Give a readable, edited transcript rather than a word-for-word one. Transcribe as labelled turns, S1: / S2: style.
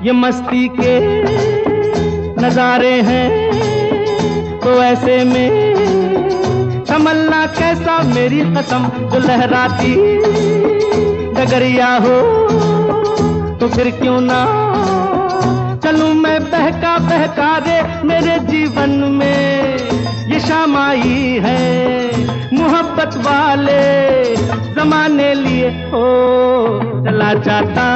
S1: ये मस्ती के नजारे हैं, तो ऐसे में संभलना कैसा मेरी कसम, जो लहराती डगरिया हो तो फिर क्यों ना चलूं मैं बहका बहका रे। मेरे जीवन में ये शाम आई है, मोहब्बत वाले जमाने लिए हो चला जाता